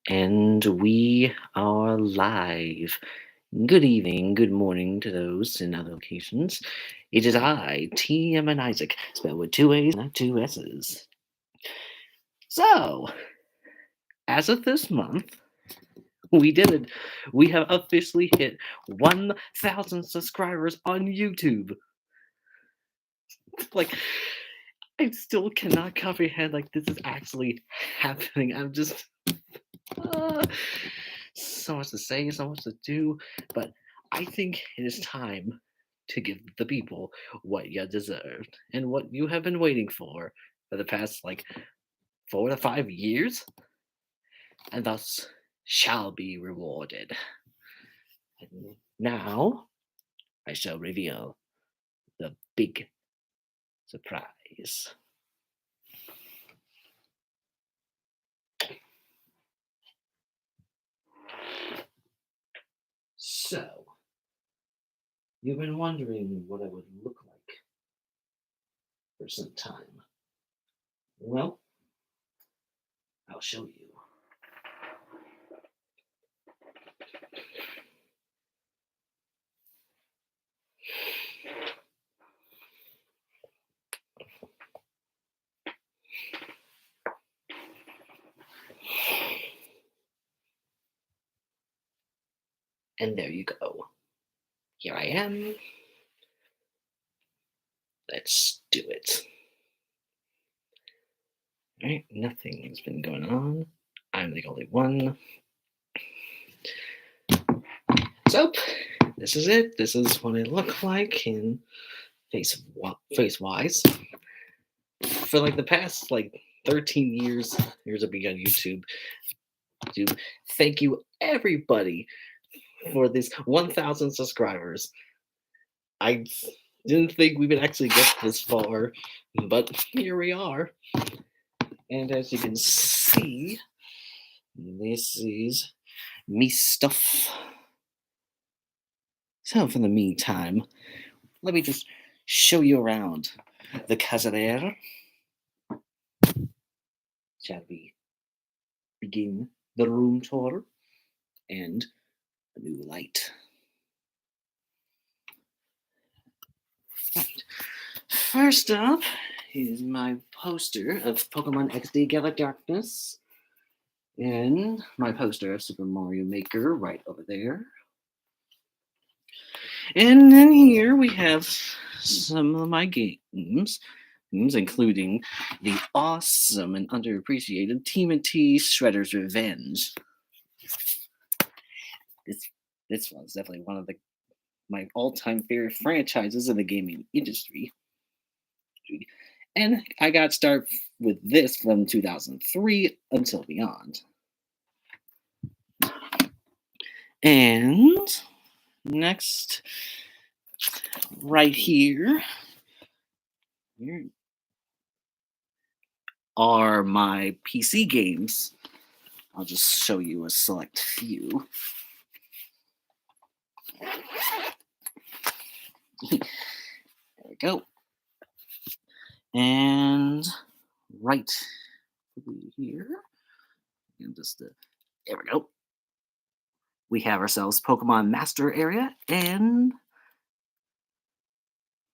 And we are live. Good evening, good morning to those in other locations. It is I, TM and Isaac, spelled with two A's, not two S's. So, as of this month, we did it. We have officially hit 1,000 subscribers on YouTube. Like, I still cannot comprehend, like, this is actually happening. I'm just. So much to say, so much to do, but I think it is time to give the people what you deserved and what you have been waiting for the past like 4 to 5 years, and thus shall be rewarded. And now I shall reveal the big surprise. So, you've been wondering what I would look like for some time. Well, I'll show you. And there you go. Here I am. Let's do it. Alright, nothing has been going on. I'm the only one. So, this is it. This is what I look like in face-wise. For like the past 13 years of being on YouTube. Thank you everybody for this 1,000 subscribers. I didn't think we would actually get this far, but here we are. And as you can see, this is me stuff. So for the meantime, let me just show you around the casa there. Shall we begin the room tour and a new light? Right. First up is my poster of Pokemon XD Gala Darkness, and my poster of Super Mario Maker right over there. And then here we have some of my games, including the awesome and underappreciated TMNT Shredder's Revenge. This one's definitely one of my all-time favorite franchises in the gaming industry. And I got started with this from 2003 until beyond. And next, right here are my PC games. I'll just show you a select few. There we go. And right here, and just there we go. We have ourselves Pokemon Master Area and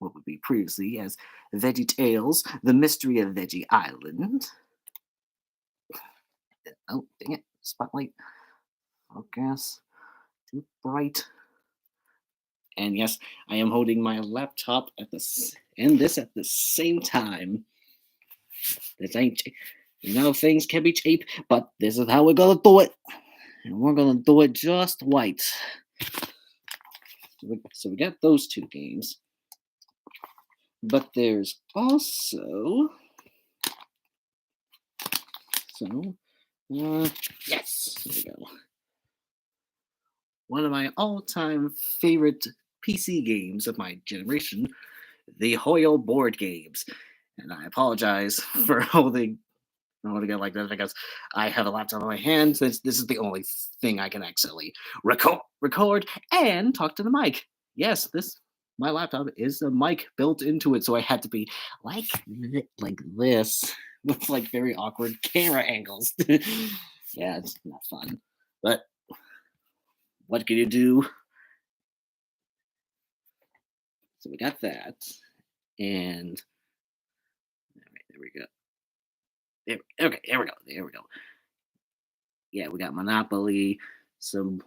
what would be previously as Veggie Tales, The Mystery of Veggie Island. Oh, dang it. Spotlight. Focus. Too bright. And yes, I am holding my laptop at this at the same time. This ain't, things can be cheap, but this is how we're gonna do it. And we're gonna do it just right. So we got those two games. But there's also yes, there we go. One of my all-time favorite PC games of my generation, the Hoyo board games. And I apologize for holding it like that because I have a laptop in my hand. This is the only thing I can actually record and talk to the mic. Yes, my laptop is a mic built into it, so I had to be like this with like very awkward camera angles. Yeah, it's not fun. But what can you do? So we got that. And all right, there we go. Okay, there we go. There we go. Yeah, we got Monopoly, some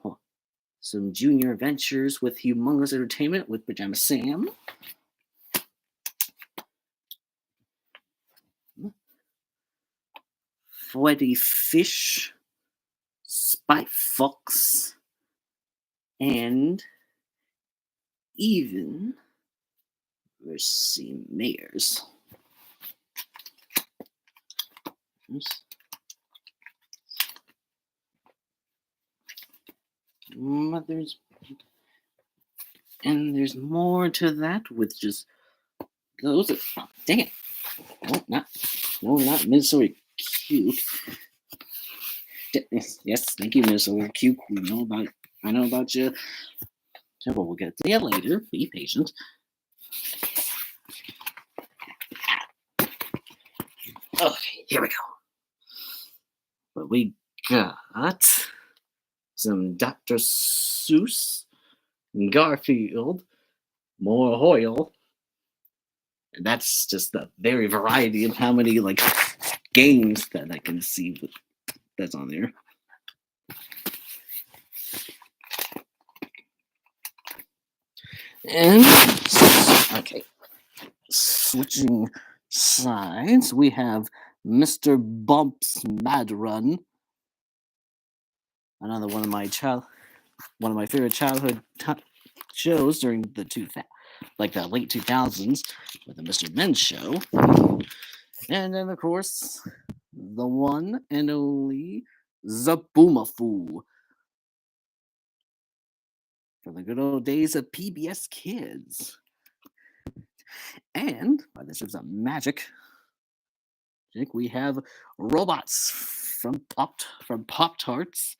some junior adventures with humongous entertainment with Pajama Sam. Freddy Fish, Spy Fox, and even Mercy Mayors. Oops. There's there's more to that with just those. Oh, dang it! Not Minnesota Cute. Yes, thank you, Minnesota Cute. I know about you. Well, we'll get to that later. Be patient. Okay, here we go. But we got some Dr. Seuss, Garfield, more Hoyle. And that's just the very variety of how many like games that I can see that's on there. And okay, switching sides, we have Mr. Bump's Mad Run. Another one of my favorite childhood shows during the the late 2000s with the Mr. Men's Show. And then of course the one and only Zaboomafoo from the good old days of PBS Kids. And by this is a magic, we have robots from Pop Tarts.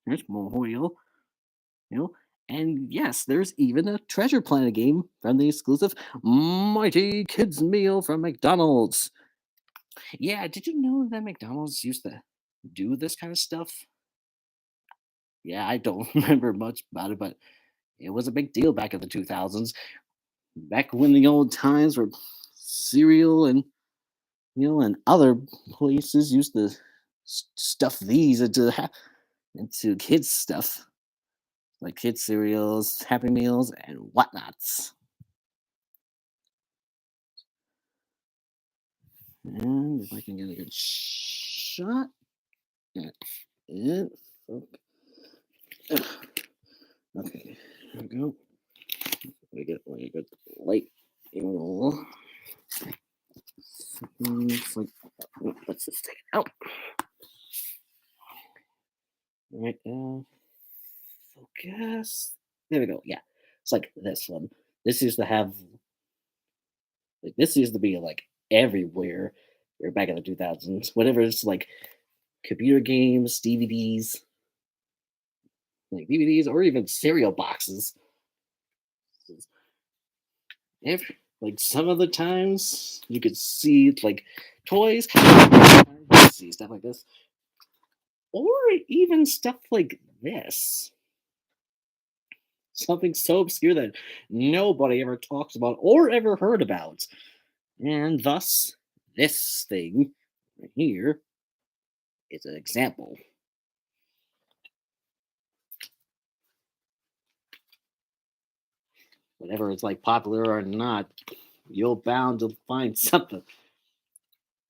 There's Mohoyle, and yes, there's even a Treasure Planet game from the exclusive Mighty Kids Meal from McDonald's. Yeah, did you know that McDonald's used to do this kind of stuff? Yeah, I don't remember much about it, but it was a big deal back in the 2000s. Back when the old times were cereal and and other places used to stuff these into kids stuff like kids cereals, Happy Meals, and whatnots. And if I can get a good shot at it. Okay, there we go. We get like a good light angle. It's like, let's just take it out. All right, focus. There we go. Yeah, it's like this one. This used to have, this used to be like everywhere. Back in the 2000s, whatever it's like, computer games, DVDs, or even cereal boxes. If like some of the times you could see like toys, see stuff like this, or even stuff like this. Something so obscure that nobody ever talks about or ever heard about. And thus, this thing right here is an example. Whatever it's like popular or not, you're bound to find something.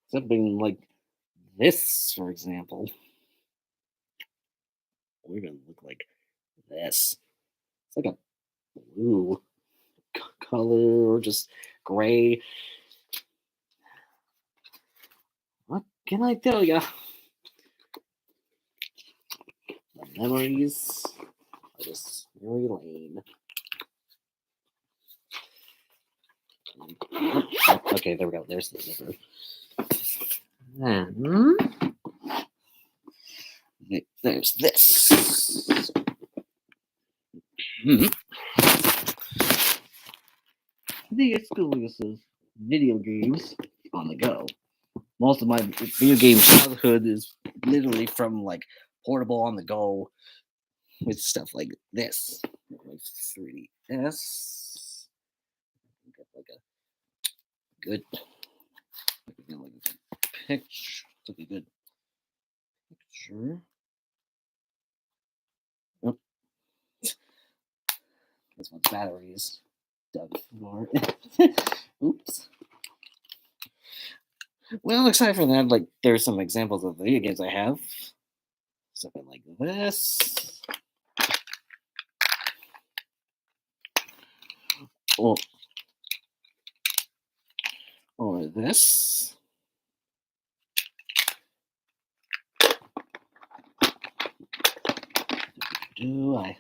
Something like this, for example. Or even look like this. It's like a blue color or just gray. What can I tell you? The memories are just very lame. Okay, there we go. There's the zipper. Then there's this. The exclusive video games on the go. Most of my video game childhood is literally from like portable on the go with stuff like this. Like 3DS. Get like a good, like a good picture. Like a good picture. Oh, this one's batteries. Dug for. Oops. Well, aside from that, like there's some examples of video games I have. Something like this. Or, or this. Do I?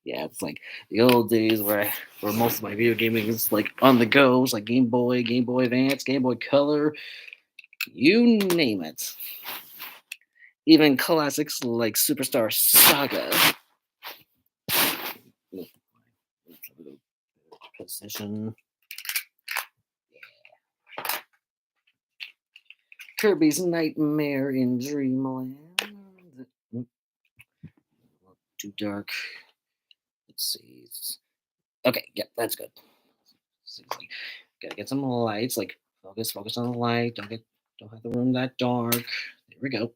Yeah, it's like the old days where most of my video gaming is like on the go. It's like Game Boy, Game Boy Advance, Game Boy Color, you name it. Even classics like Superstar Saga. Position. Kirby's Nightmare in Dreamland. Too dark. Let's see. Okay, yeah, that's good. Gotta get some lights. Like focus on the light. Don't have the room that dark. There we go.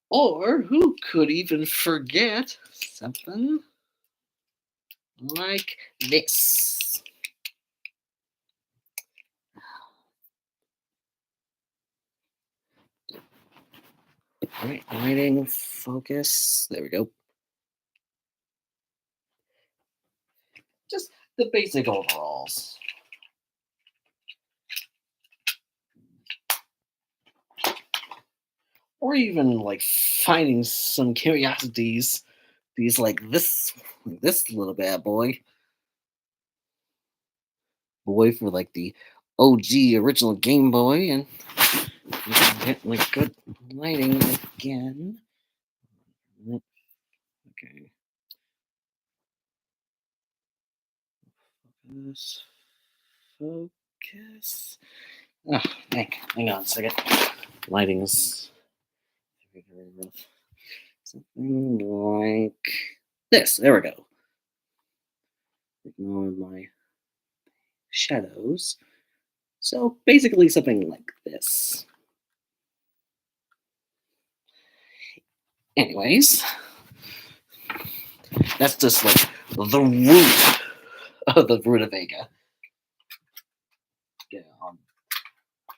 Or who could even forget something like this? All right, lighting, focus. There we go. Just the basic overalls. Or even like finding some curiosities. These like this little bad boy. Boy for like the OG original Game Boy, and you can get like good lighting again. Okay. Focus. Oh, hang on a second. Lighting is very rough. Something like this. There we go. Ignore my shadows. So basically something like this. Anyways, that's just like the root of the Rutabaga. Yeah,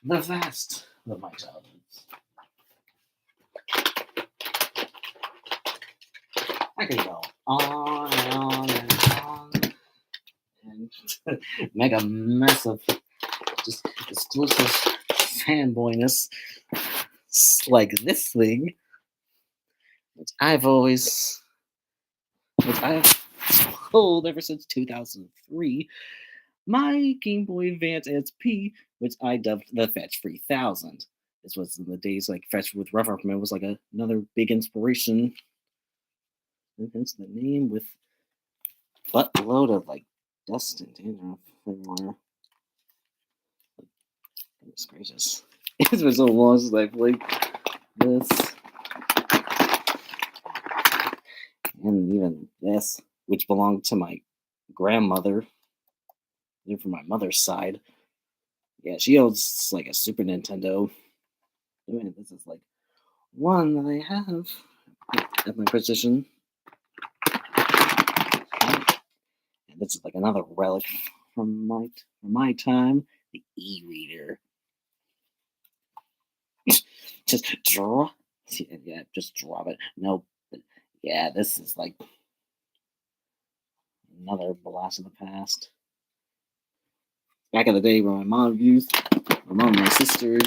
the vast of my childhood. I can go on and on and on and make a mess of just exclusive fanboyness like this thing, which I've hold ever since 2003. My Game Boy Advance SP, which I dubbed the Fetch 3000. This was in the days like Fetch with Rough Man was like another big inspiration. Hence the name with buttload of like dust and dandruff everywhere. Goodness gracious. It's been so long since I played this. And even this, which belonged to my grandmother, even from my mother's side. Yeah, she owns like a Super Nintendo. And this is like one that I have at my position. And this is like another relic from my time, the e-reader. Just draw. Yeah, just drop it. No, yeah, this is like another blast of the past. Back in the day when my mom and my sister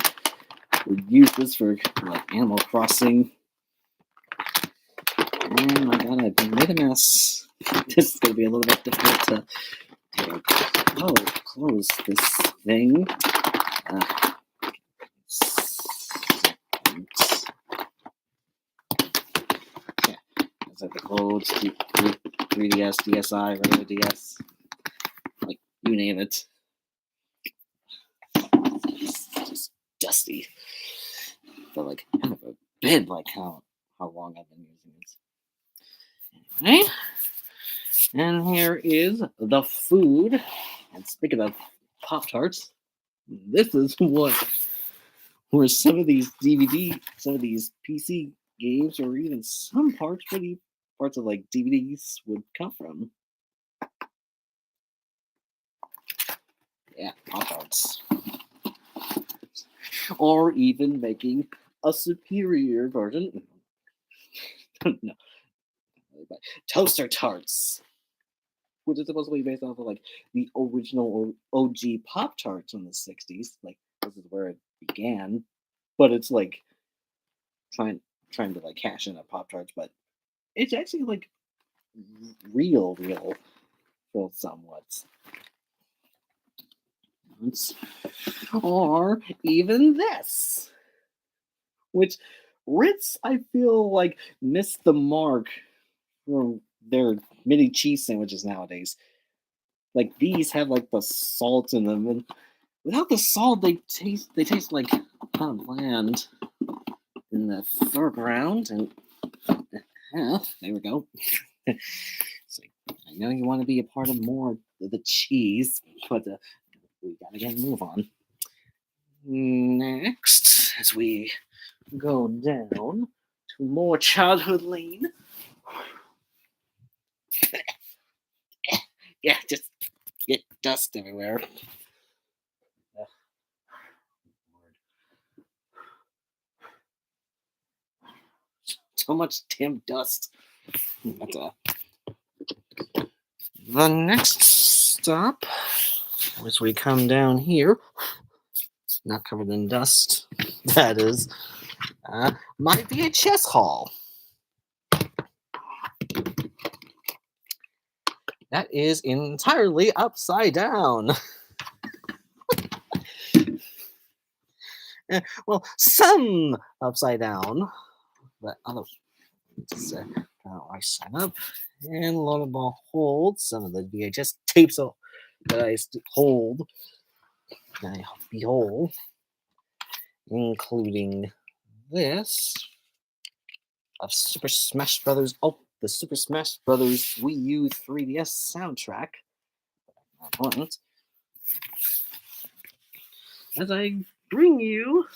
would use this for like Animal Crossing. Oh my god, I made a mess. This is gonna be a little bit difficult to close this thing. Yeah, that's like the clothes. 3DS, DSi, regular DS, like you name it. It's just dusty. But like kind of a bit like how long I've been using it. Anyway, and here is the food. And speaking of Pop Tarts, this is what where some of these some of these PC games, or even some parts of like DVDs would come from. Yeah, Pop Tarts. Or even making a superior version. No, toaster tarts, which is supposed to be based off of like the original or OG Pop Tarts in the '60s. Like this is where it began, but it's like trying to like cash in at Pop Tarts, but it's actually like real, well, somewhat. Or even this, which Ritz I feel like missed the mark from their mini cheese sandwiches nowadays. Like these have like the salt in them, and without the salt, they taste like kind of bland in the foreground. And yeah, there we go. It's like, I know you want to be a part of more of the cheese, but we gotta get move on. Next, as we go down to more childhood lane. Yeah, just get dust everywhere. Ugh, Lord. So much damn dust. But, the next stop, as we come down here, not covered in dust, that is, my VHS haul. That is entirely upside down. Well, some upside down, but other. Just, I sign up, and lo and behold, some of the VHS tapes that I hold, I behold, including this of Super Smash Brothers. Oh, the Super Smash Brothers Wii U 3DS soundtrack. As I bring you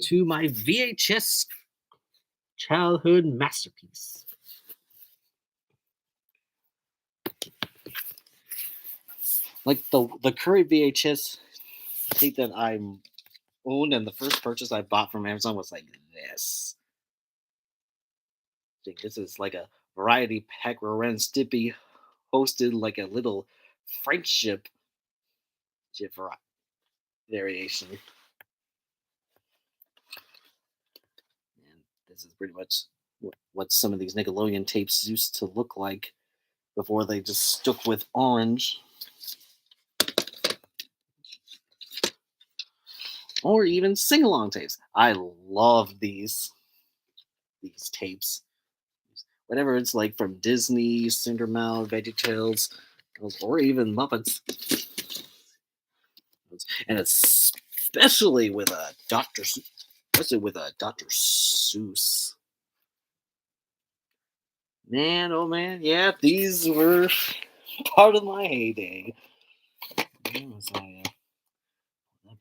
to my VHS childhood masterpiece. Like the current VHS tape that I owned, and the first purchase I bought from Amazon was like this. This is like a variety pack where Ren Stimpy hosted like a little friendship variation. And this is pretty much what some of these Nickelodeon tapes used to look like before they just stuck with orange. Or even sing along tapes. I love these tapes. Whatever it's like from Disney, Cindermouth, VeggieTales, or even Muppets. And especially with a Dr. Seuss. Man, oh man, yeah, these were part of my heyday. Was that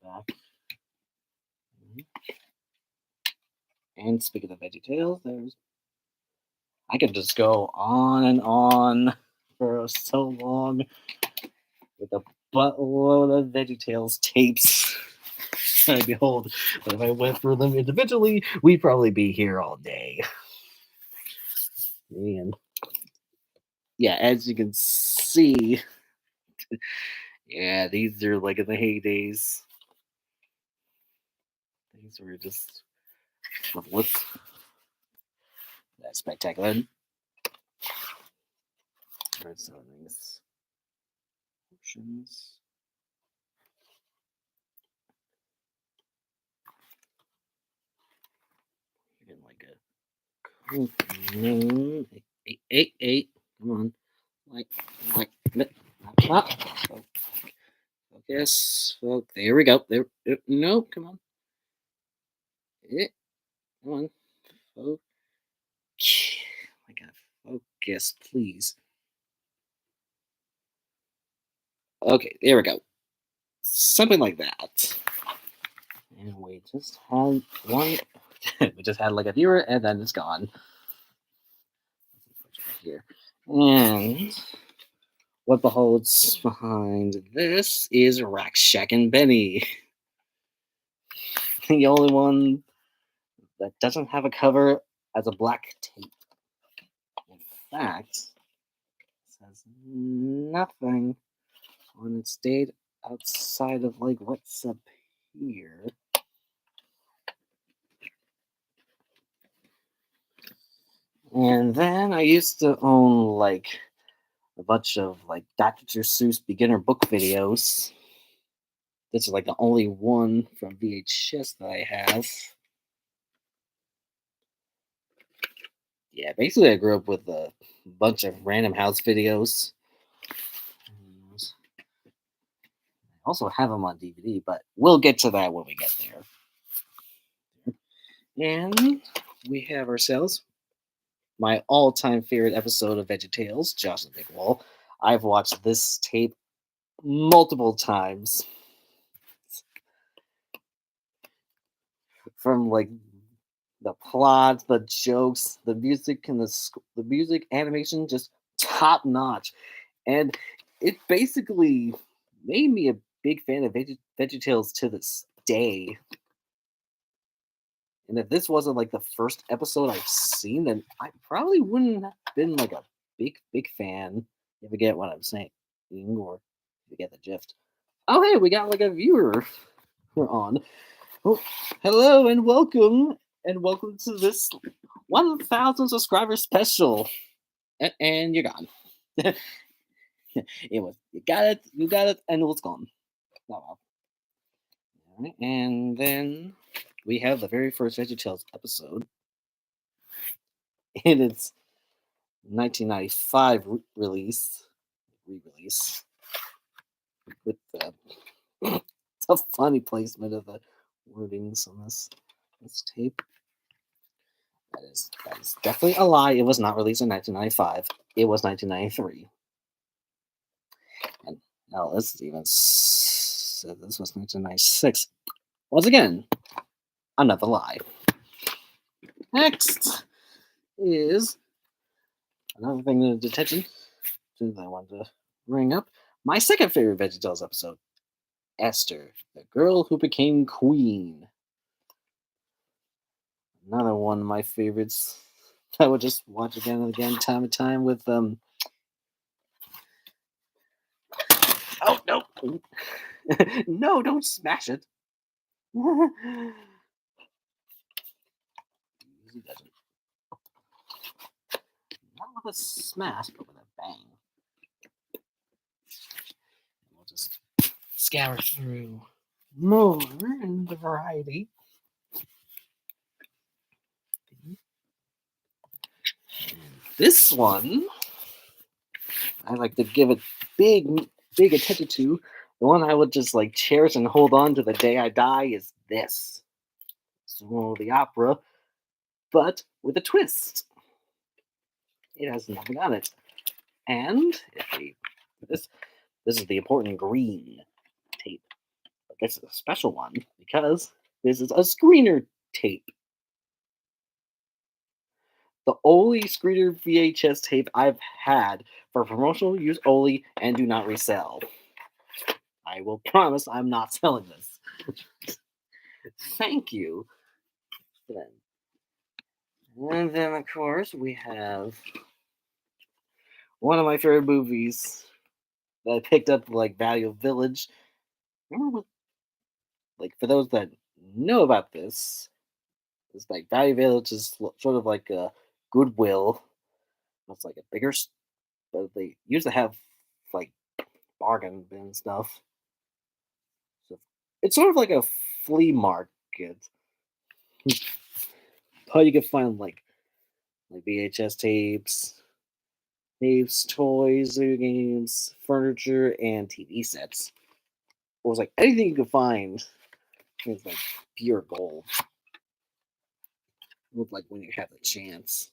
back? And speaking of VeggieTales, I could just go on and on for so long with a buttload of VeggieTales tapes. I behold, but if I went through them individually, we'd probably be here all day. And yeah, as you can see, yeah, these are like in the heydays. These were just look that's spectacular. There's some things. Options. You're getting like a eight. Come on. like, not, focus, there we go. There, no, come on. Come on. Oh my God, focus, please. Okay, there we go. Something like that. And we just had one. We just had like a viewer, and then it's gone. Here. And what beholds behind this is Rack Shack and Benny. The only one that doesn't have a cover as a black tape. In fact, it says nothing on its date outside of like what's up here. And then I used to own like a bunch of like Dr. Seuss beginner book videos. This is like the only one from VHS that I have. Yeah, basically I grew up with a bunch of Random House videos. I also have them on DVD, but we'll get to that when we get there. And we have ourselves my all-time favorite episode of VeggieTales, Josh and Big Wall. I've watched this tape multiple times. From like the plot, the jokes, the music, and the music animation, just top notch. And it basically made me a big fan of VeggieTales to this day. And if this wasn't like the first episode I've seen, then I probably wouldn't have been like a big fan. If you get what I'm saying, or if you get the gist. Oh, hey, we got like a viewer we're on. Oh, hello and welcome to this 1,000 subscriber special. And you're gone. It was you got it, and it was gone. Oh, well. All right, and then we have the very first VeggieTales episode in its 1995 re-release with the funny placement of the wordings on this tape. That is definitely a lie. It was not released in 1995. It was 1993. And now this even said this was 1996. Once again, another lie. Next is another thing in detention that I wanted to bring up. My second favorite VeggieTales episode, Esther, the girl who became queen. Another one of my favorites. I would just watch again and again, time and time with Oh no! No, don't smash it. He doesn't. Not with a smash, but with a bang. We'll just scour through more in the variety. This one, I like to give it big attention to. The one I would just like cherish and hold on to the day I die is this. Swallow the Opera, but with a twist. It has nothing on it. And this is the important green tape. But this is a special one because this is a screener tape. The only screener VHS tape I've had for promotional use only and do not resell. I will promise I'm not selling this. Thank you. And then, of course, we have one of my favorite movies that I picked up, like Value Village. Remember what, like, for those that know about this, it's like Value Village is sort of like a Goodwill. It's like a bigger, but they used to have like bargain bin stuff. So it's sort of like a flea market. How you can find like VHS tapes, Dave's toys, video games, furniture, and TV sets. It was like anything you could find. It was like pure gold. It looked like when you have the chance.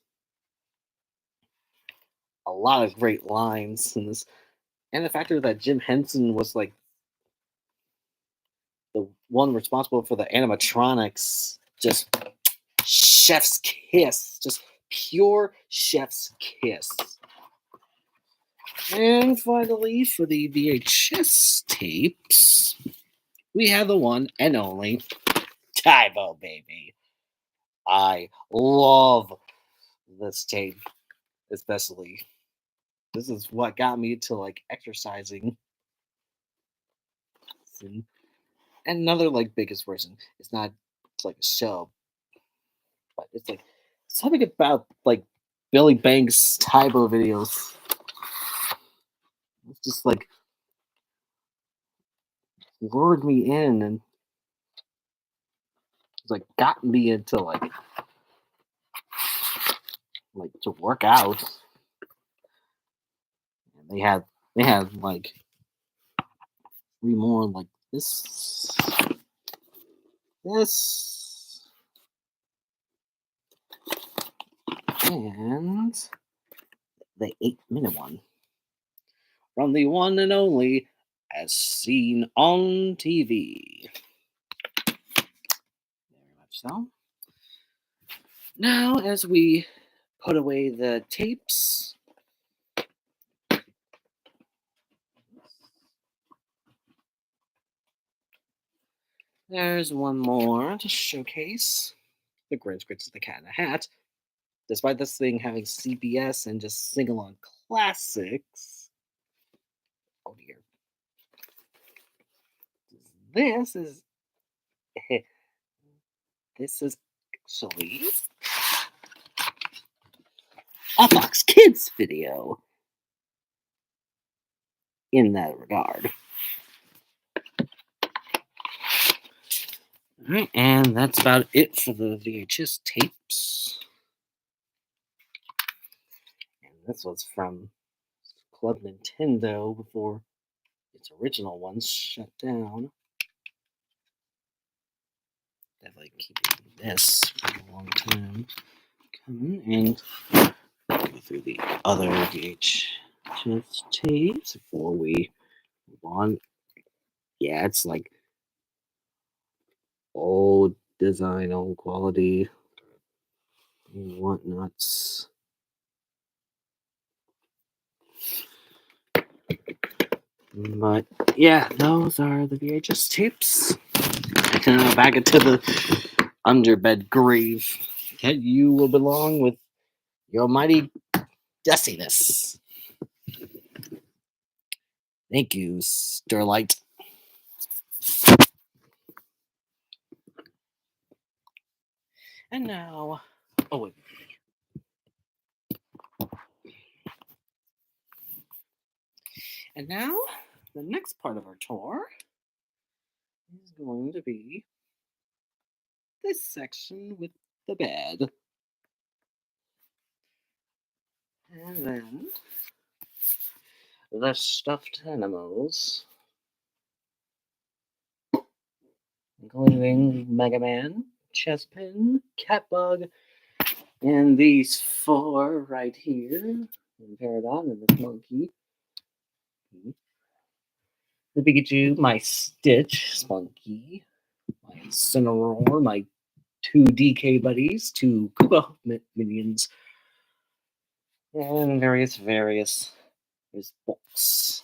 A lot of great lines in this, and the factor that Jim Henson was like the one responsible for the animatronics. Just chef's kiss, just pure chef's kiss. And finally, for the VHS tapes, we have the one and only Tybo Baby. I love this tape, especially. This is what got me to like exercising. And another like biggest version. It's like a show, but it's like something about like Billy Banks Tybo videos. It's just like lured me in and it's like got me into like to work out. And they had like three more like this and the 8-minute one from the one and only As Seen on TV. Very much so. Now, as we put away the tapes, there's one more to showcase. The Grinch Grinch the Cat in the Hat. Despite this thing having CBS and just sing-along classics. Oh dear. This is actually a Fox Kids video in that regard. All right, and that's about it for the VHS tapes. And this was from Club Nintendo before its original ones shut down. Definitely keeping this for a long time coming, and go through the other VHS tapes before we move on. Yeah, it's like old design, old quality, and whatnots. But yeah, those are the VHS tapes. Back into the underbed grave that you will belong with your mighty dustiness. Thank you, Sterlite. And now, oh wait. And now, the next part of our tour is going to be this section with the bed. And then the stuffed animals, including Mega Man, Chespin, Catbug, and these four right here, and Peridot and the monkey. The Pikachu, my Stitch, Spunky, my Incineroar, my two DK buddies, two Koopa minions, and various books.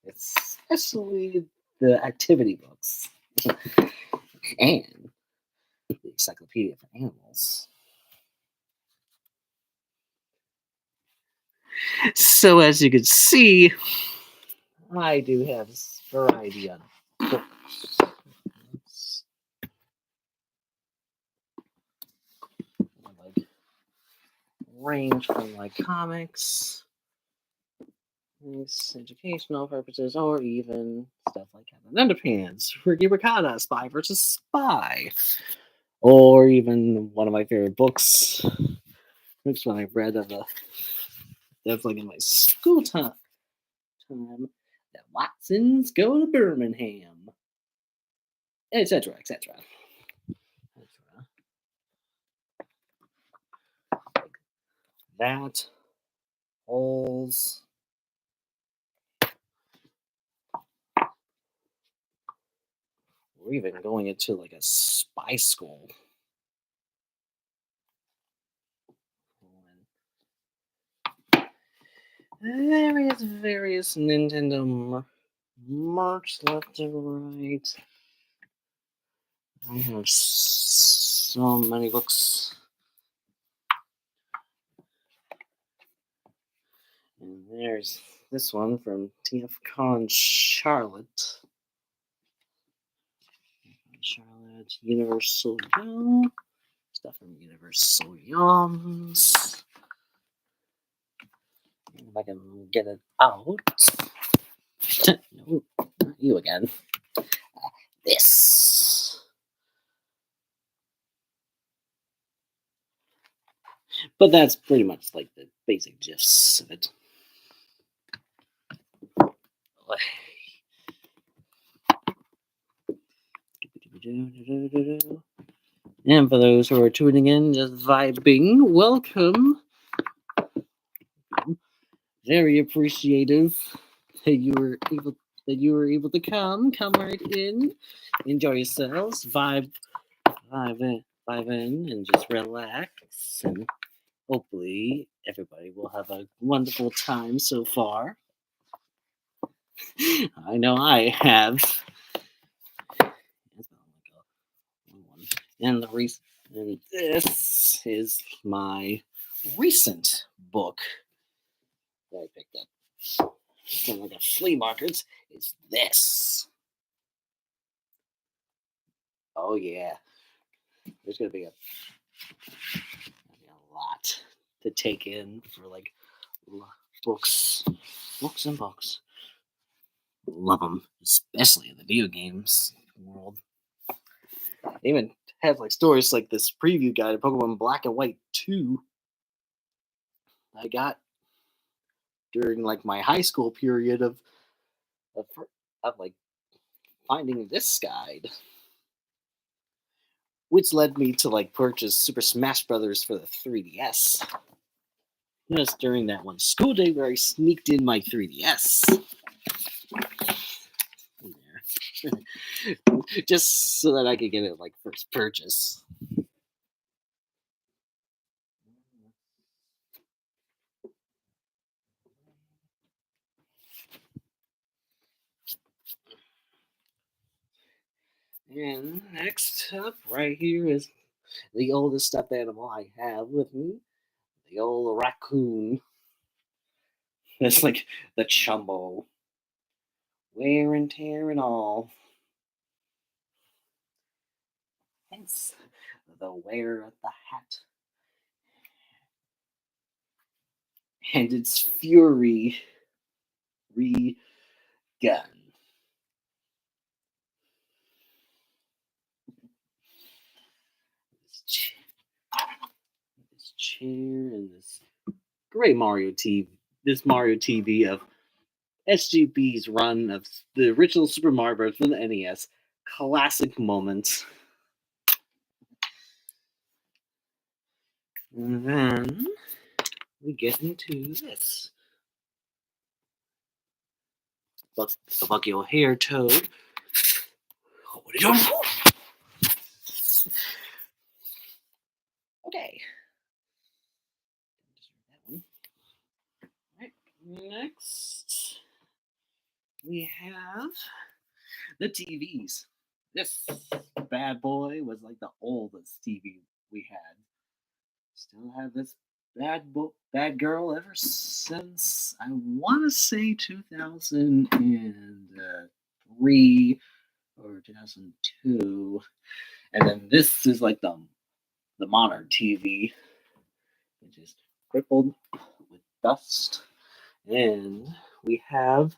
Especially the activity books and the Encyclopedia for Animals. So as you can see, I do have a variety of books. Like range from like comics, educational purposes, or even stuff like Captain Underpants, Ricky Ricotta, Spy versus Spy, or even one of my favorite books, which one I've read of the That's like in my school time. That Watsons go to Birmingham, etc., etc. That holes. We're even going into like a spy school. Various Nintendo merch left and right. I have so many books. And there's this one from TF Con Charlotte. Universal Young. Stuff from Universal Youngs. If I can get it out. No, not you again. This. But that's pretty much like the basic gist of it. And for those who are tuning in, just vibing, welcome. Very appreciative that you were able to come right in, enjoy yourselves, vibe in, and just relax, and hopefully everybody will have a wonderful time so far. I know I have. And this is my recent book that I picked up from like a flea market. It's this. Oh yeah, there's gonna be a lot to take in for like books and books. Love them, especially in the video games world. They even have like stories like this preview guide of Pokemon Black and White 2 I got during like my high school period of like finding this guide, which led me to like purchase Super Smash Brothers for the 3DS. Just during that one school day where I sneaked in my 3DS. Just so that I could get it like first purchase. And next up, right here is the oldest stuffed animal I have with me, the old raccoon. It's like the Chumbo. Wear and tear and all. Hence the wear of the hat. And its fury gun. This chair and this great Mario TV. This Mario TV of SGB's run of the original Super Mario Bros. For the NES. Classic moments. And then we get into this. The Bucky O'Hare Toad. What are you doing? Okay. Right. Next, we have the TVs. This bad boy was like the oldest TV we had. Still have this bad girl ever since I want to say 2003 or 2002, and then this is like the modern TV, which is crippled with dust, and we have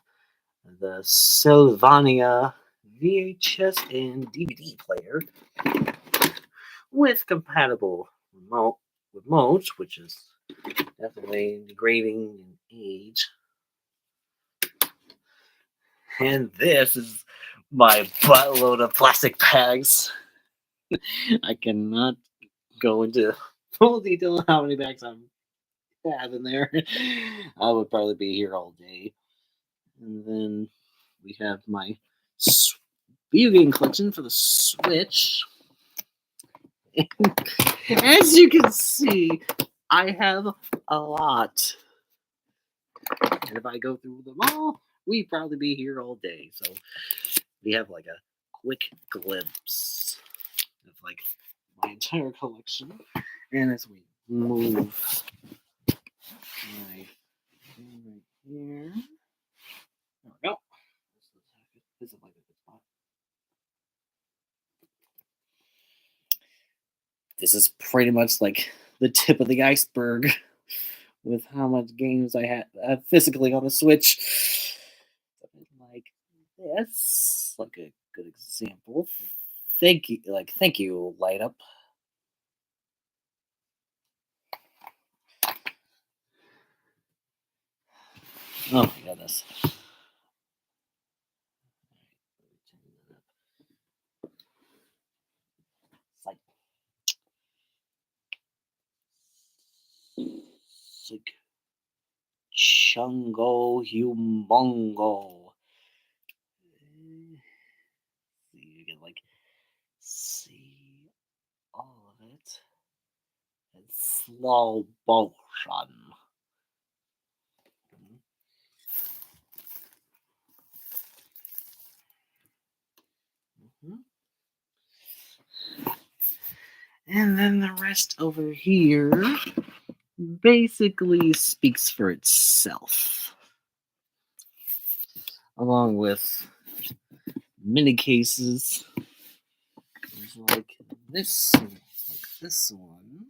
the Sylvania VHS and DVD player with compatible remotes, which is definitely degrading in age. And this is my buttload of plastic bags. I cannot go into full detail on how many bags I have in there. I would probably be here all day. And then we have my video game collection for the Switch. As you can see, I have a lot. And if I go through them all, we'd probably be here all day. So we have like a quick glimpse of like my entire collection. And as we move right here. There we go. This is like a good spot. This is pretty much like the tip of the iceberg with how much games I had physically on the Switch. Like this, like a good example. Thank you, Light Up. Oh my goodness. Sig Chungo Humongo. You can like see all of it. And slow motion. And then the rest over here basically speaks for itself. Along with mini cases. There's like this one.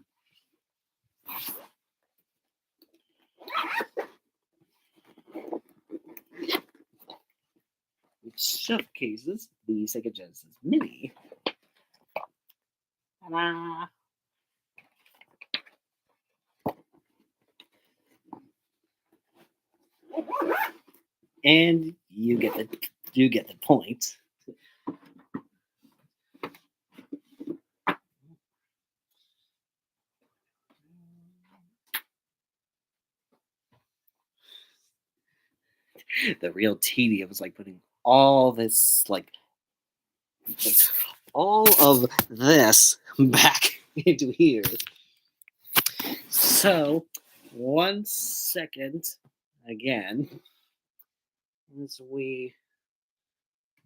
Which showcases the Sega Genesis Mini. Ta-da! And you get the point. The real tedium was like putting all this all of this back into here. So 1 second again as we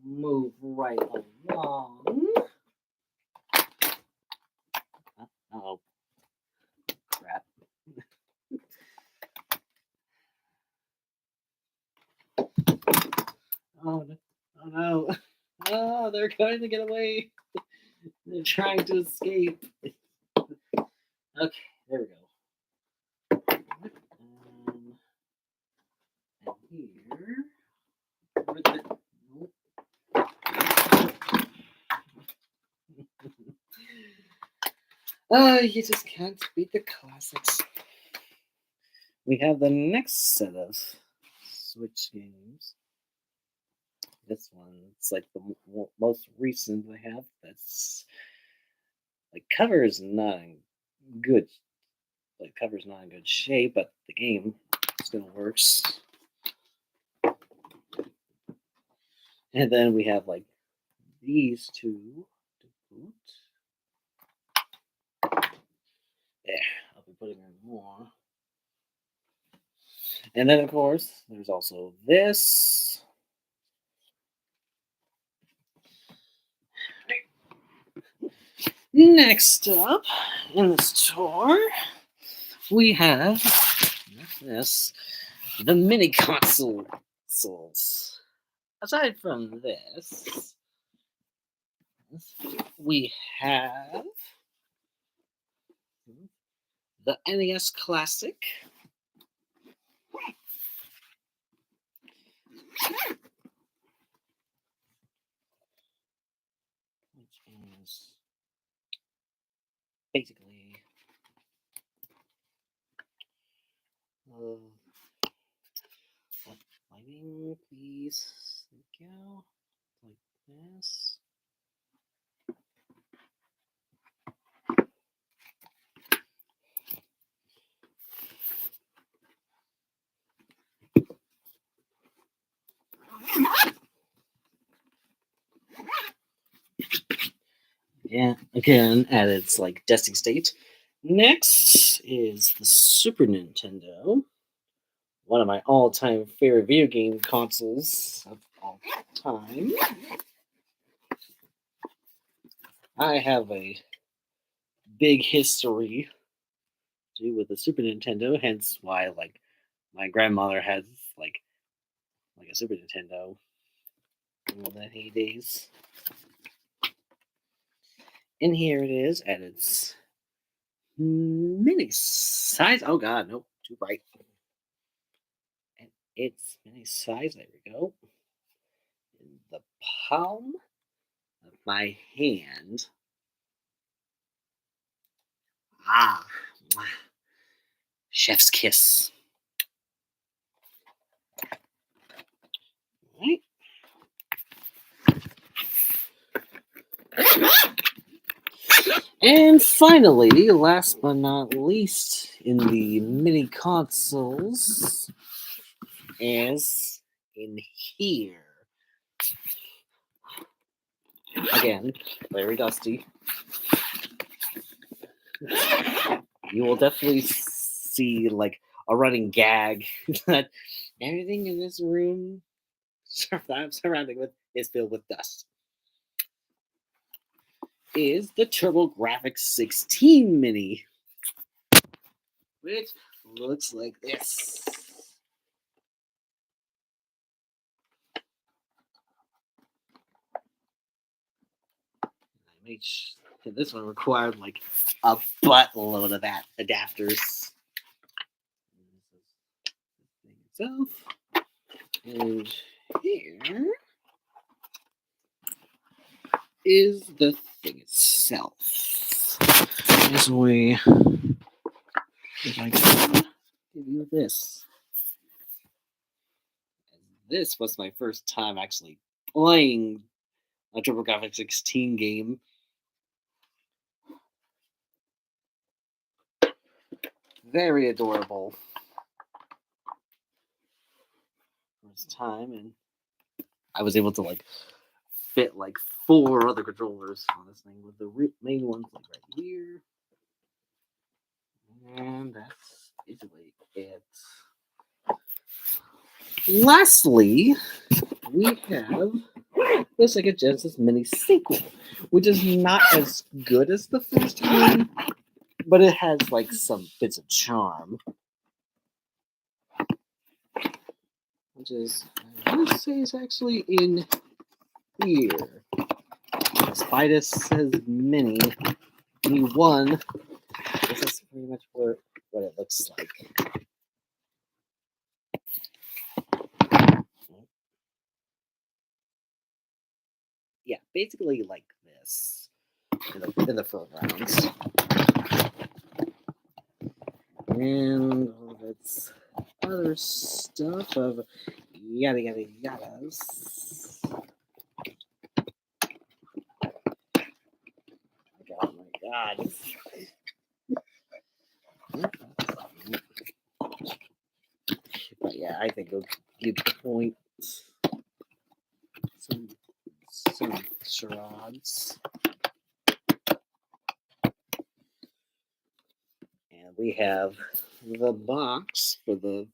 move right along. Oh, crap. Oh no. Oh, they're trying to get away. They're trying to escape. Okay, there we go. And here. You just can't beat the classics. We have the next set of Switch games. This one, it's like the most recent I have. That's like cover is not in good. Like cover's not in good shape, but the game still works. And then we have like these two to boot. Yeah, I'll be putting in more. And then, of course, there's also this. Next up in the store, we have this, the mini consoles. Aside from this, we have the NES Classic. Which is basically Lighting, please. Thank you. Like this. Yeah, again, at its like desking state. Next is the Super Nintendo, one of my all-time favorite video game consoles of all time. I have a big history to do with the Super Nintendo, hence why like my grandmother has like a Super Nintendo in all that heydays. And here it is at its mini size. Oh god, nope, too bright. And its mini size, there we go. In the palm of my hand. Ah, chef's kiss. Right. And finally, last but not least, in the mini consoles, is in here. Again, very dusty. You will definitely see like a running gag that everything in this room I'm surrounding with is filled with dust. Is the TurboGrafx 16 Mini, which looks like this. I made this one required like a buttload of that adapters. Itself. And here is the thing itself. As we if I can give you this. This was my first time actually playing a TurboGrafx 16 game. Very adorable. First time, and I was able to like fit like 4 other controllers on this thing with the main ones like right here. And that's basically it. Lastly, we have the Sega Genesis Mini sequel, which is not as good as the first one, but it has like some bits of charm. Which is, I would say, is actually in here. Spidus says Mini 1. This is pretty much what it looks like. Yeah, basically like this in the foregrounds. And all of its other stuff of yada yada yadas. Oh my god. But yeah, I think it'll give the point. Some charades. And we have the box for the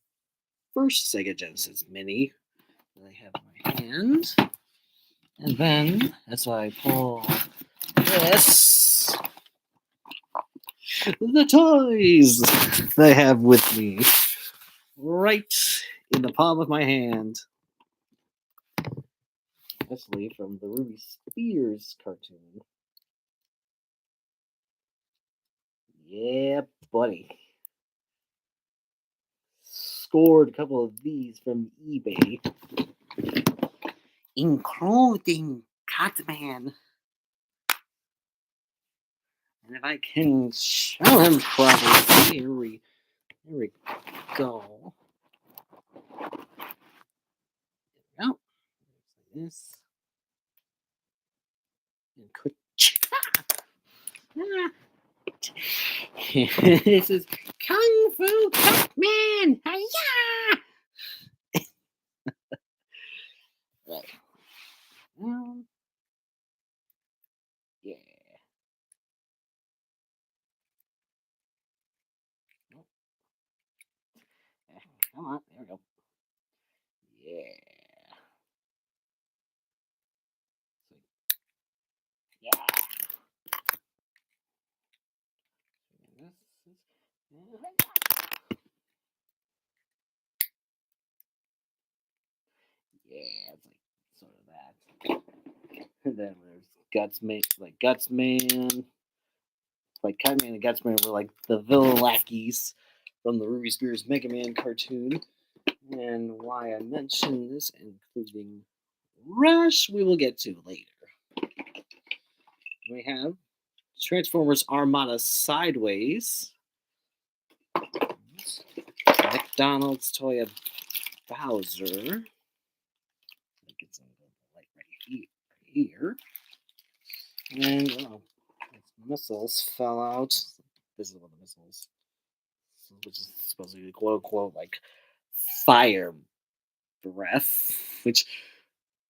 first Sega Genesis Mini that I have in my hand. And then, as I pull this, the toys that I have with me right in the palm of my hand. Especially from the Ruby Spears cartoon. Yeah, buddy. Scored a couple of these from eBay, including Catman. And if I can show him properly, here we Here we go. There we go. This. And quick. This is Kung Fu Pac-Man! Hiya! Right. Yeah. Come on, there we go. Yeah. Yeah. Yeah, it's like sort of that. And then there's Gutsman, like Gutsman, like Kite-Man and Gutsman were like the villain lackeys from the Ruby Spears Mega Man cartoon. And why I mentioned this, including Rush, we will get to later. We have Transformers Armada Sideways, McDonald's toy of Bowser. Get some light right here. And missiles fell out. This is one of the missiles, which is supposed to be quote unquote like fire breath, which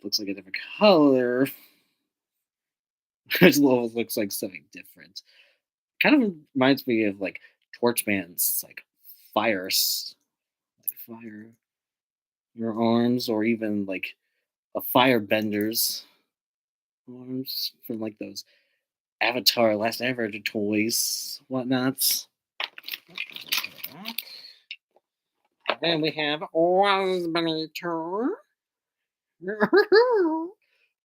looks like a different color. Which looks like something different. Kind of reminds me of like Torchman's like fires, like fire your arms, or even like a firebender's arms from like those Avatar, Last Airbender toys, whatnots. Then we have Raspberry Tour.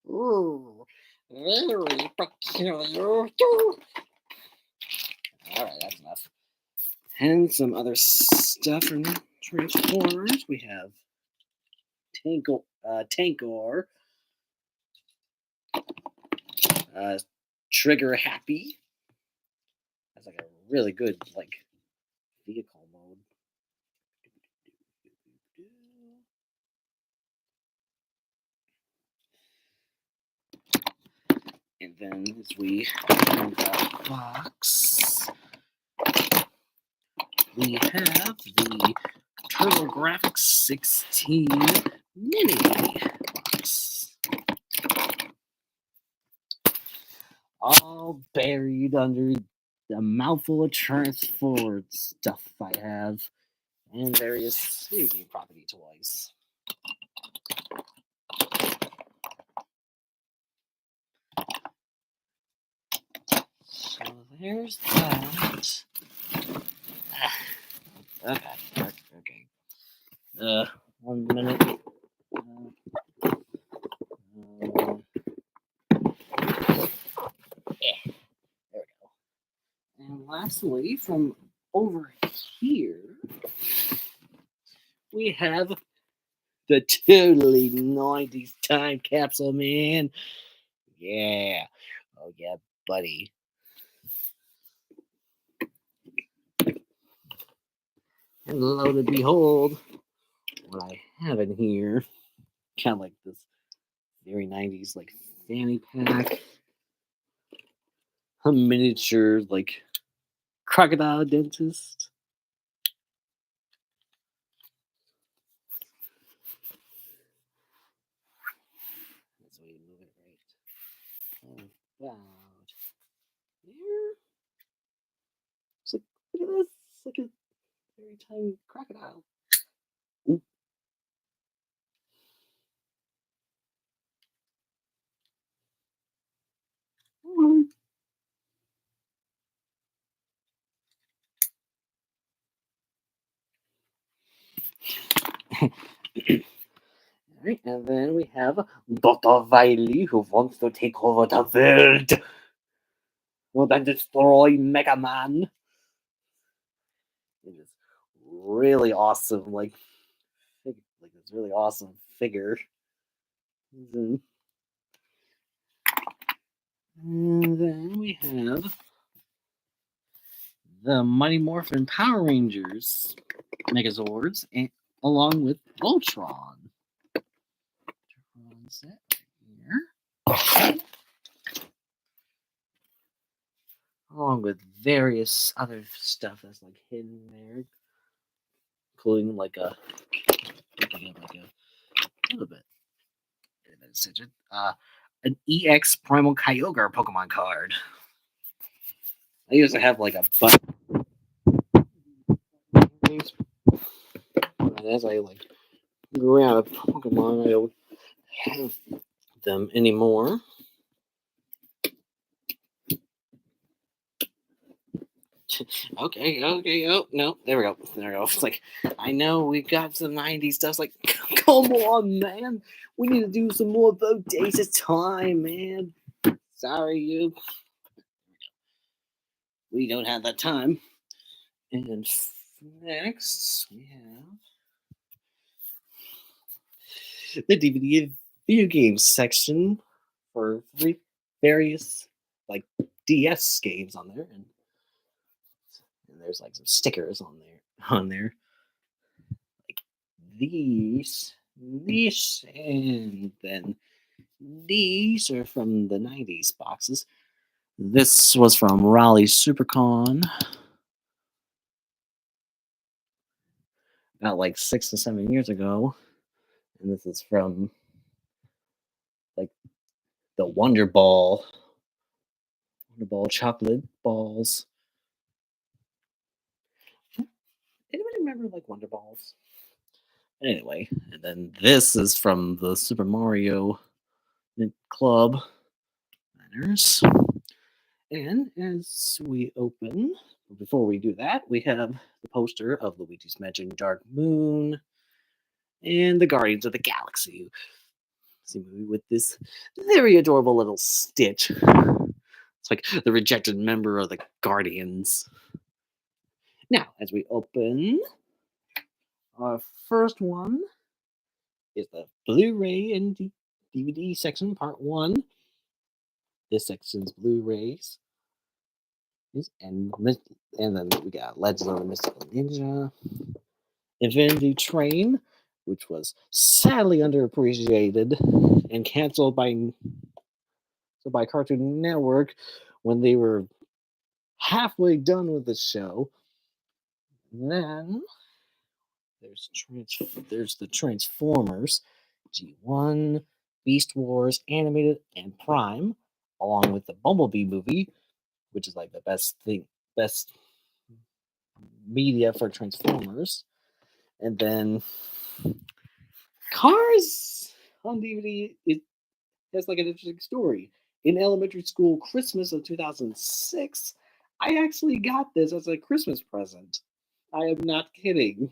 Ooh, very peculiar. Alright, that's enough. And some other stuff from Transformers. We have Tankor, Trigger Happy. That's like a really good like vehicle mode. And then as we open the box, we have the TurboGrafx 16 mini box. All buried under the mouthful of Transformers stuff I have, and various movie property toys. So there's that. Okay. 1 minute. Yeah, there we go. And lastly, from over here, we have the totally 90s time capsule, man. Yeah. Oh, yeah, buddy. And lo and behold, what I have in here, kind of like this very 90s, like fanny pack, a miniature, like crocodile dentist. That's the way to move it right. About here. It's like, look at this. It's like a very tiny crocodile. Ooh. Right, and then we have Dr. Wily, who wants to take over the world. Well, then destroy Mega Man. It is really awesome, like this really awesome figure. And then we have the Mighty Morphin Power Rangers Megazords, and, along with Voltron. Voltron's that here. Along with various other stuff that's like hidden there, including like a little bit. An EX Primal Kyogre Pokemon card. I used to have like a bunch as I like grew out of Pokemon, I don't have them anymore. Okay, oh no, there we go. It's like, I know we got some 90s stuff. It's like, come on, man. We need to do some more Vote Days. It's time, man. Sorry, you. We don't have that time. And next, we have the DVD and video games section for three various like DS games on there, and there's like some stickers on there, like these, and then these are from the 90s boxes. This was from Raleigh Supercon about like 6 to 7 years ago, and this is from like the Wonder Ball chocolate balls. Anybody remember like Wonder Balls? Anyway, and then this is from the Super Mario Club banners. And as we open, before we do that, we have the poster of Luigi's Mansion Dark Moon and the Guardians of the Galaxy. It's a movie with this very adorable little Stitch. It's like the rejected member of the Guardians. Now, as we open, our first one is the Blu-ray and DVD section, part 1. This section's Blu-rays. And then we got Legend of the Mystical Ninja, Infinity Train, which was sadly underappreciated and canceled by Cartoon Network when they were halfway done with the show. And then there's the Transformers, G1, Beast Wars, Animated, and Prime, along with the Bumblebee movie, which is like the best media for Transformers. And then Cars on DVD, it has like an interesting story. In elementary school Christmas of 2006, I actually got this as a Christmas present. I am not kidding.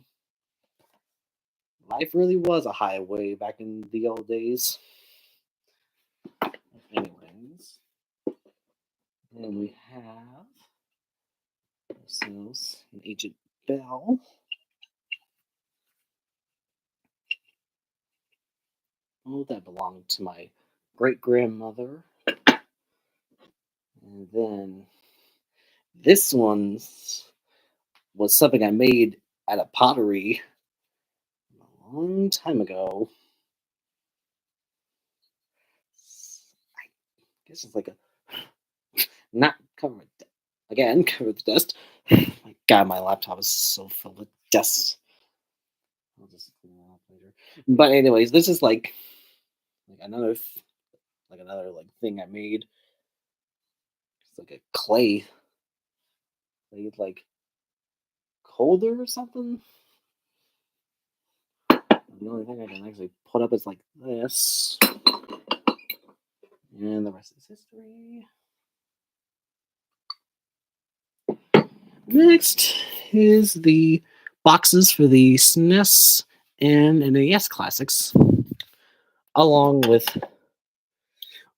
Life really was a highway back in the old days. Anyways, then we have ourselves an Agent Bell. Oh, that belonged to my great grandmother. And then this one was something I made at a pottery a long time ago. I guess it's like a not covered with dust. My God, my laptop is so filled with dust. I'll just clean it up later. But anyways, this is like another thing I made. It's like a clay like holder or something. The only thing I can actually put up is like this. And the rest is history. Next is the boxes for the SNES and NES classics, along with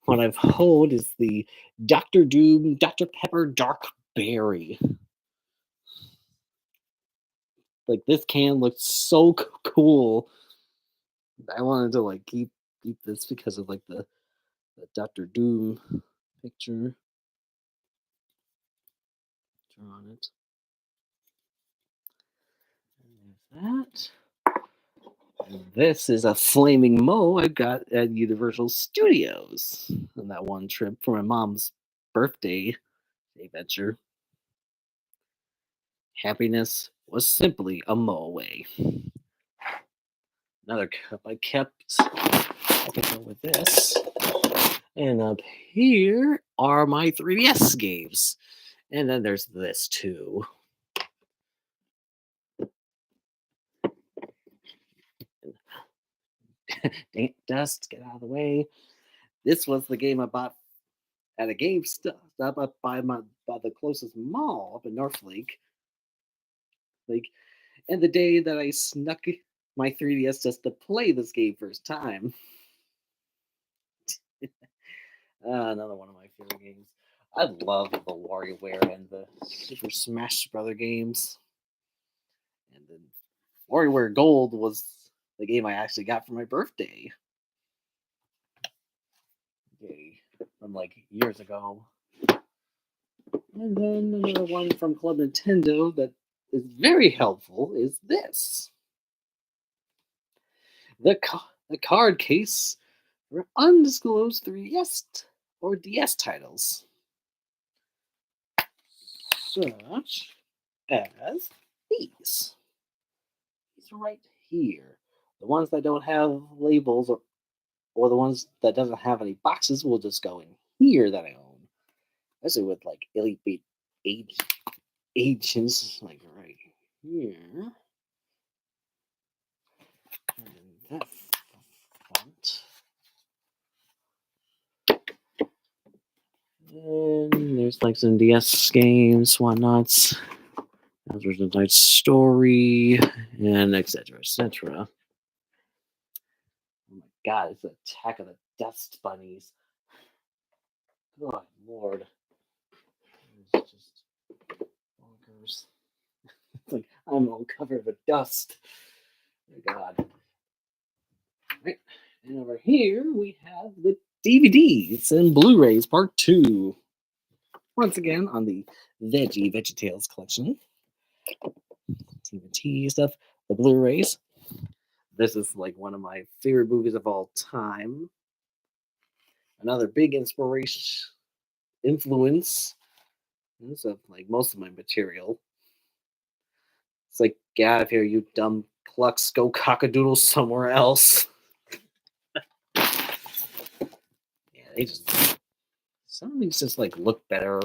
what I've hold is the Dr. Doom Dr. Pepper Dark Berry. Like, this can looks so cool. I wanted to like keep this because of like the Dr. Doom picture on it. that. This is a flaming Mo I got at Universal Studios on that one trip for my mom's birthday adventure. Happiness was simply a Mo away. Another cup I kept. I'll go with this. And up here are my 3DS games. And then there's this too. Dang it, dust, get out of the way. This was the game I bought at a GameStop up by the closest mall up in Northlake. Like, and the day that I snuck my 3DS just to play this game first time. Another one of my favorite games. I love the WarioWare and the Super Smash Brother games. And then WarioWare Gold was the game I actually got for my birthday. Okay, from like years ago. And then another one from Club Nintendo that is very helpful is this. The card case for undisclosed 3DS or DS titles. Such as these. These are right here. The ones that don't have labels or the ones that doesn't have any boxes will just go in here that I own. Especially with like Elite Beat agents, like right here. And that font. And there's like some DS games, whatnots. There's a nice story, and etc. etc. Oh my god, it's Attack of the Dust Bunnies. Good lord. It's just bonkers. It's like I'm all covered with dust. Oh my god. Right. And over here we have the DVDs and Blu-rays Part 2. Once again on the VeggieTales collection. TVT stuff, the Blu-rays. This is like one of my favorite movies of all time. Another big influence of like most of my material. It's like, get out of here, you dumb clucks, go cockadoodle somewhere else. Yeah, they just some of these just like look better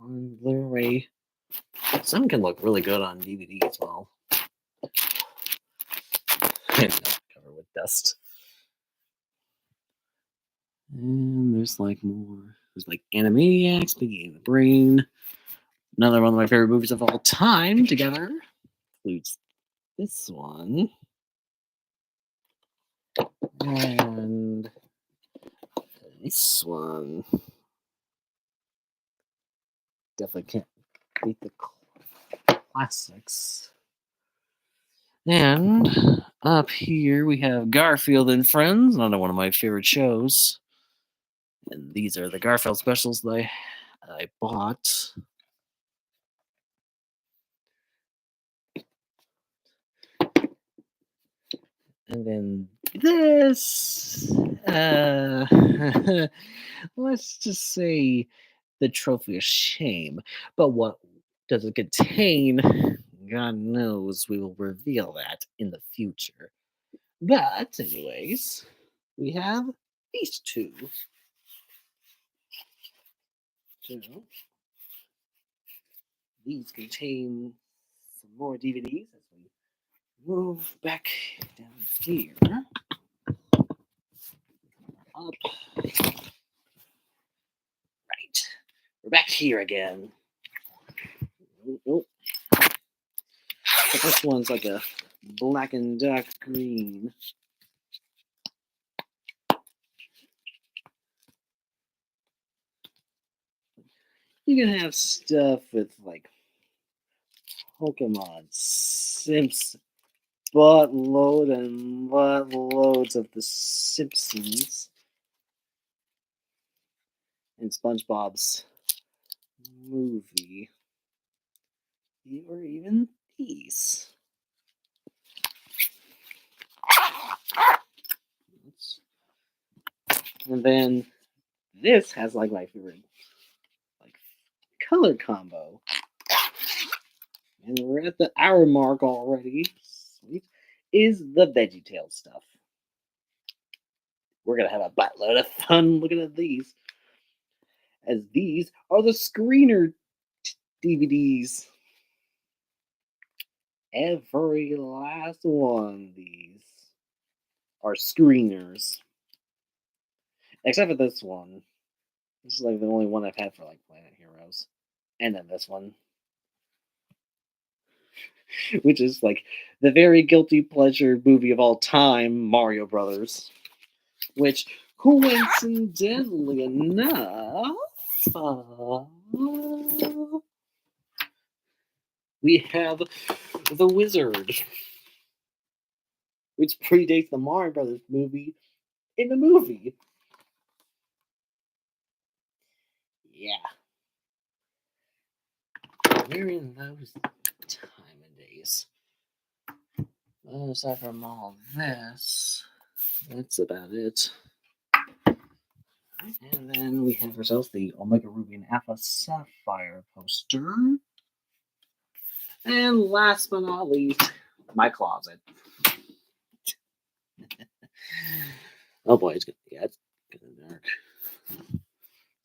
on Blu-ray. Some can look really good on DVD as well. And covered with dust. And there's like more. There's like Animaniacs, Pinky and the Brain. Another one of my favorite movies of all time together includes this one. And this one. Definitely can't beat the classics. And up here we have Garfield and Friends, another one of my favorite shows. And these are the Garfield specials that I bought. And then this, let's just say the Trophy of Shame. But what does it contain? God knows we will reveal that in the future. But, anyways, we have these two. So, these contain some more DVDs as we move back down here. Up. Right. We're back here again. Nope. But this one's like a black and dark green. You can have stuff with like Pokemon, Simpsons, buttload and buttloads of the Simpsons, and SpongeBob's movie, or even these. And then this has like my favorite like color combo. And we're at the hour mark already. Sweet. Is the VeggieTales stuff. We're gonna have a buttload of fun looking at these. As these are the screener DVDs. Every last one of these are screeners. Except for this one. This is like the only one I've had for like Planet Heroes. And then this one. Which is like the very guilty pleasure movie of all time, Mario Brothers. Which, coincidentally enough, we have The Wizard, which predates the Mario Brothers movie in the movie. Yeah. We're in those time and days. Aside from all this, that's about it. And then we have ourselves the Omega Ruby and Alpha Sapphire poster. And last but not least, my closet. Oh boy, it's getting dark.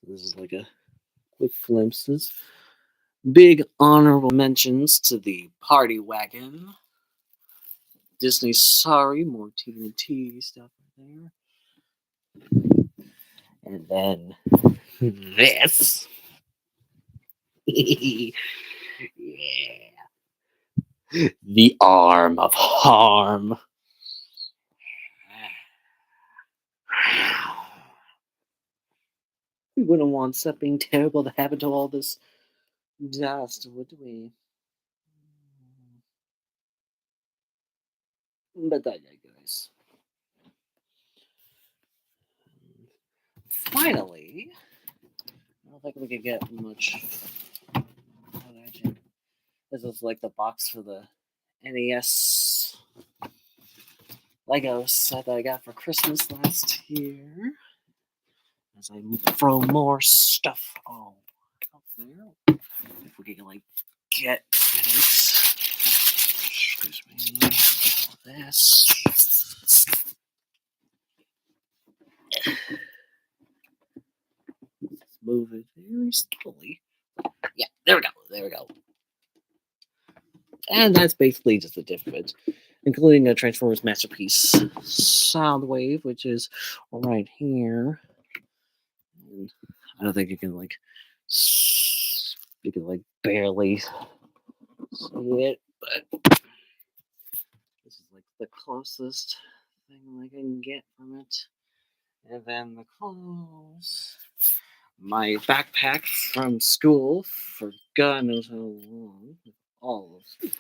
This is like a quick glimpses. Big honorable mentions to the Party Wagon. Disney, sorry, more TNT stuff right there. And then this. Yeah. The Arm of Harm. We wouldn't want something terrible to happen to all this dust, would we? But that guys. Finally, I don't think we could get much. This is like the box for the NES Lego set that I got for Christmas last year. As I throw more stuff all up there. If we can like get it. Excuse me. This. Let's move it very slowly. Yeah, there we go. There we go. And that's basically just a difference, including a Transformers Masterpiece Soundwave, which is right here. And I don't think you can like barely see it, but this is like the closest thing I can get from it. And then the clothes. My backpack from school for God knows how long. All of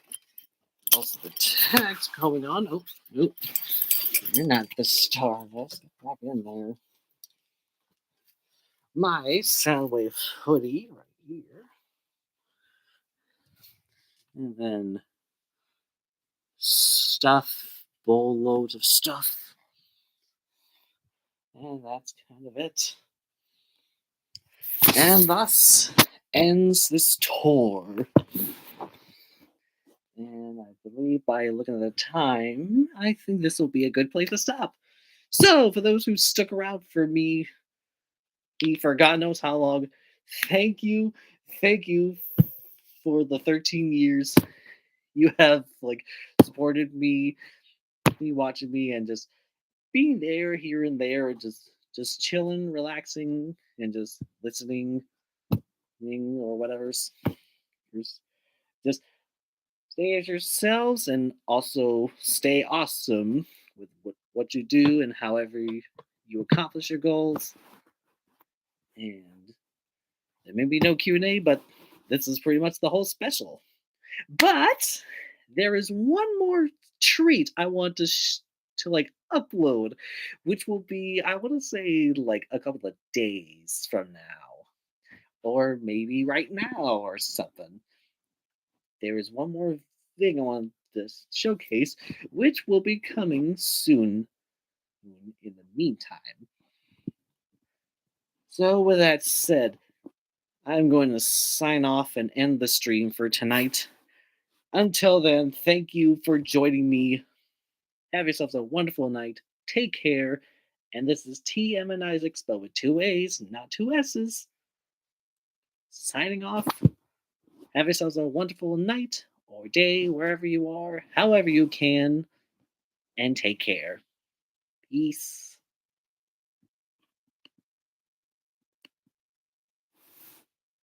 also the tags going on. Oh, nope. You're not the star of this. Get back in there. My Soundwave hoodie right here. And then stuff, bowl loads of stuff. And that's kind of it. And thus ends this tour. And I believe by looking at the time, I think this will be a good place to stop. So, for those who stuck around for me for God knows how long, thank you. Thank you for the 13 years you have like supported me, watching me, and just being there here and there, and just chilling, relaxing, and just listening or whatever's. Just stay as yourselves and also stay awesome with what you do and however you accomplish your goals. And there may be no Q&A, but this is pretty much the whole special. But there is one more treat I want to like upload, which will be, I want to say, like a couple of days from now, or maybe right now or something. There is one more thing I want to showcase, which will be coming soon moon in the meantime. So, with that said, I'm going to sign off and end the stream for tonight. Until then, thank you for joining me. Have yourselves a wonderful night. Take care. And this is TM and Isaac, spelled with two A's, not two S's. Signing off. Have yourselves a wonderful night or day, wherever you are, however you can, and take care. Peace.